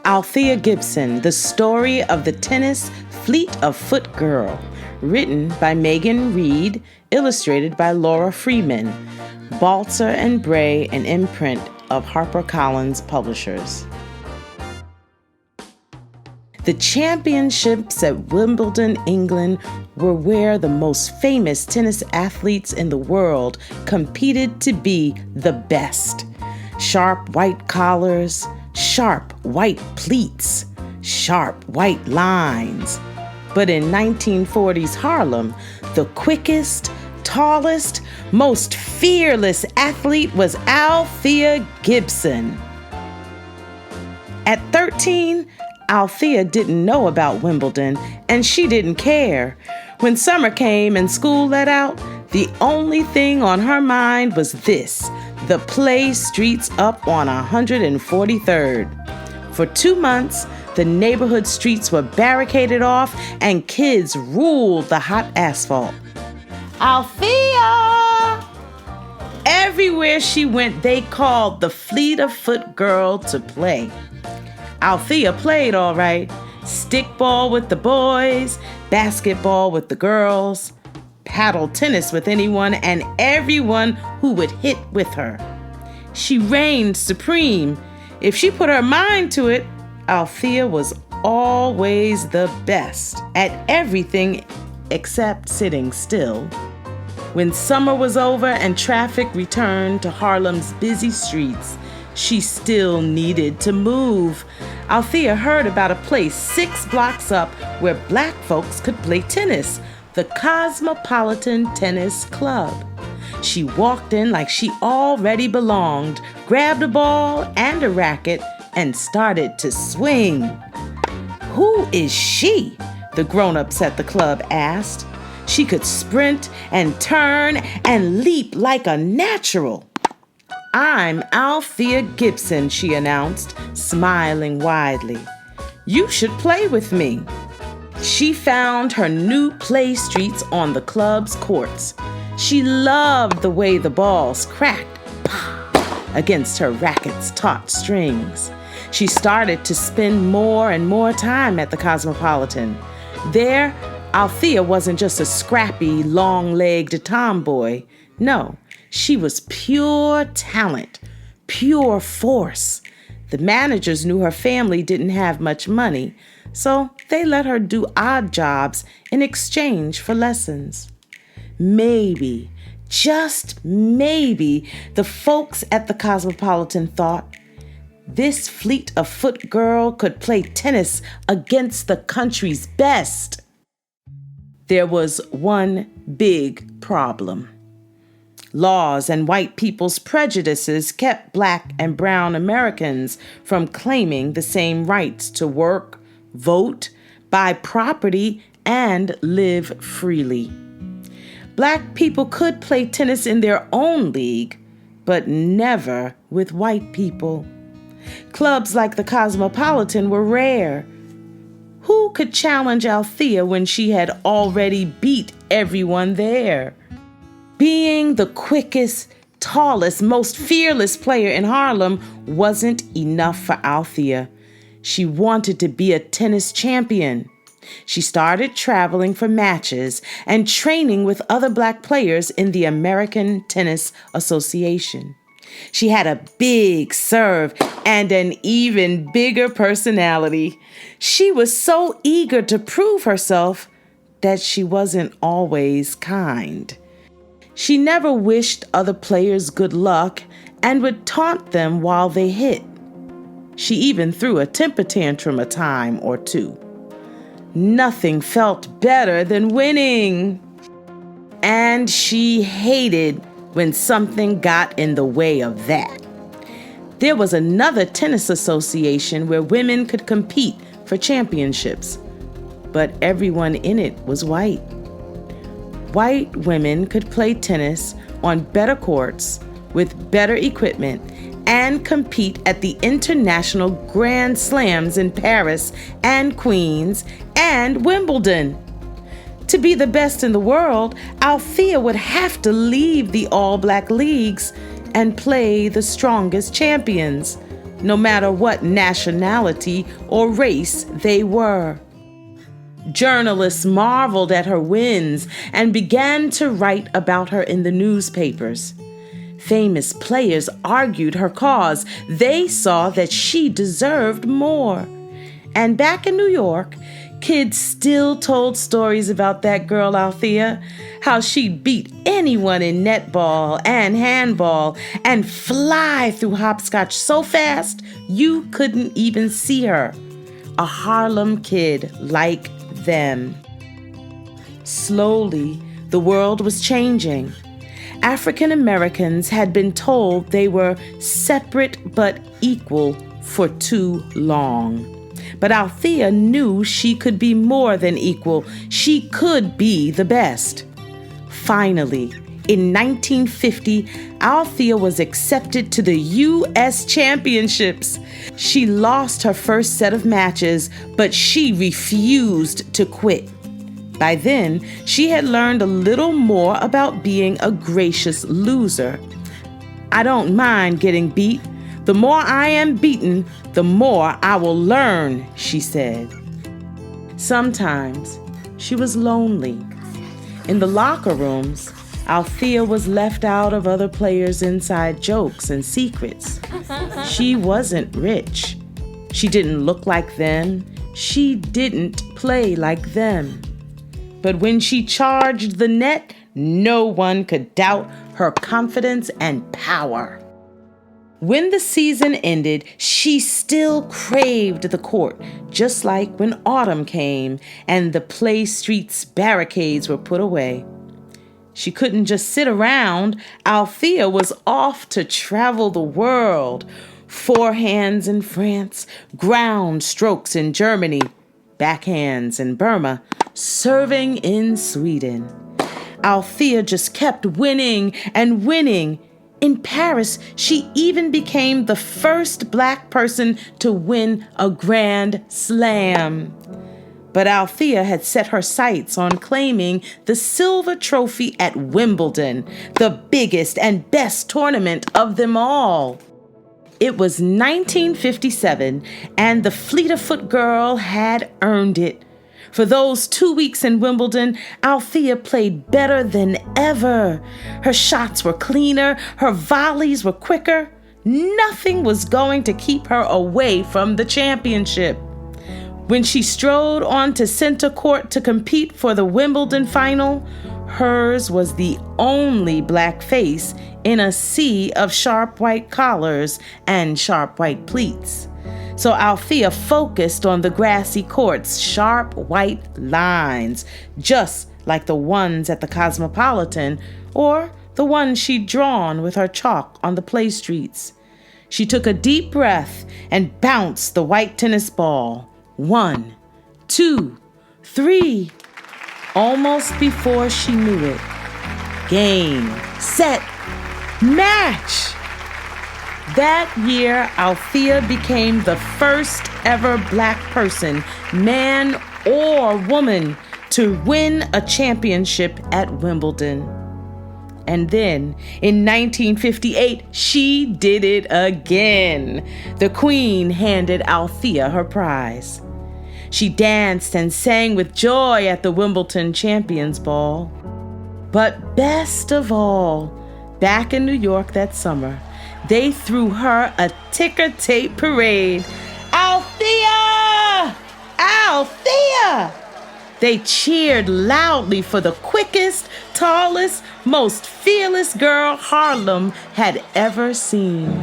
Althea Gibson, The Story of the Tennis Fleet-of-Foot Girl, written by Megan Reid, illustrated by Laura Freeman, Balzer and Bray, an imprint of HarperCollins Publishers. The championships at Wimbledon, England, were where the most famous tennis athletes in the world competed to be the best. Sharp white collars, sharp white pleats, sharp white lines. But in 1940s Harlem, the quickest, tallest, most fearless athlete was Althea Gibson. At 13, Althea didn't know about Wimbledon, and she didn't care. When summer came and school let out, the only thing on her mind was this: the play streets up on 143rd. For 2 months, the neighborhood streets were barricaded off and kids ruled the hot asphalt. Althea! Everywhere she went, they called the fleet-of-foot girl to play. Althea played all right. Stickball with the boys, basketball with the girls, paddle tennis with anyone and everyone who would hit with her. She reigned supreme. If she put her mind to it, Althea was always the best at everything except sitting still. When summer was over and traffic returned to Harlem's busy streets, she still needed to move. Althea heard about a place 6 blocks up where black folks could play tennis, the Cosmopolitan Tennis Club. She walked in like she already belonged, grabbed a ball and a racket, and started to swing. "Who is she?" the grown-ups at the club asked. She could sprint and turn and leap like a natural. "I'm Althea Gibson," she announced, smiling widely. "You should play with me." She found her new play streets on the club's courts. She loved the way the balls cracked against her racket's taut strings. She started to spend more and more time at the Cosmopolitan. There, Althea wasn't just a scrappy, long-legged tomboy. No, she was pure talent, pure force. The managers knew her family didn't have much money, so they let her do odd jobs in exchange for lessons. Maybe, just maybe, the folks at the Cosmopolitan thought, this fleet-of-foot girl could play tennis against the country's best. There was one big problem. Laws and white people's prejudices kept black and brown Americans from claiming the same rights to work, vote, buy property, and live freely. Black people could play tennis in their own league, but never with white people. Clubs like the Cosmopolitan were rare. Who could challenge Althea when she had already beat everyone there? Being the quickest, tallest, most fearless player in Harlem wasn't enough for Althea. She wanted to be a tennis champion. She started traveling for matches and training with other black players in the American Tennis Association. She had a big serve and an even bigger personality. She was so eager to prove herself that she wasn't always kind. She never wished other players good luck and would taunt them while they hit. She even threw a temper tantrum a time or two. Nothing felt better than winning. And she hated when something got in the way of that. There was another tennis association where women could compete for championships, but everyone in it was white. White women could play tennis on better courts with better equipment and compete at the international Grand Slams in Paris and Queens and Wimbledon. To be the best in the world, Althea would have to leave the all-black leagues and play the strongest champions, no matter what nationality or race they were. Journalists marveled at her wins and began to write about her in the newspapers. Famous players argued her cause. They saw that she deserved more. And back in New York, kids still told stories about that girl Althea, how she'd beat anyone in netball and handball and fly through hopscotch so fast you couldn't even see her. A Harlem kid like them. Slowly, the world was changing. African Americans had been told they were separate but equal for too long. But Althea knew she could be more than equal. She could be the best. Finally, in 1950, Althea was accepted to the U.S. Championships. She lost her first set of matches, but she refused to quit. By then, she had learned a little more about being a gracious loser. "I don't mind getting beat. The more I am beaten, the more I will learn," she said. Sometimes she was lonely. In the locker rooms, Althea was left out of other players' inside jokes and secrets. She wasn't rich. She didn't look like them. She didn't play like them. But when she charged the net, no one could doubt her confidence and power. When the season ended, she still craved the court, just like when autumn came and the play street's barricades were put away. She couldn't just sit around. Althea was off to travel the world. Forehands in France, ground strokes in Germany, backhands in Burma, serving in Sweden. Althea just kept winning and winning. In Paris, she even became the first Black person to win a Grand Slam. But Althea had set her sights on claiming the silver trophy at Wimbledon, the biggest and best tournament of them all. It was 1957, and the fleet-of-foot girl had earned it. For those 2 weeks in Wimbledon, Althea played better than ever. Her shots were cleaner, her volleys were quicker. Nothing was going to keep her away from the championship. When she strode onto center court to compete for the Wimbledon final, hers was the only Black face in a sea of sharp white collars and sharp white pleats. So Althea focused on the grassy court's sharp white lines, just like the ones at the Cosmopolitan or the ones she'd drawn with her chalk on the play streets. She took a deep breath and bounced the white tennis ball. 1, 2, 3. Almost before she knew it. Game, set, match! That year, Althea became the first ever Black person, man or woman, to win a championship at Wimbledon. And then, in 1958, she did it again. The Queen handed Althea her prize. She danced and sang with joy at the Wimbledon Champions Ball. But best of all, back in New York that summer, they threw her a ticker tape parade. "Althea! Althea!" They cheered loudly for the quickest, tallest, most fearless girl Harlem had ever seen.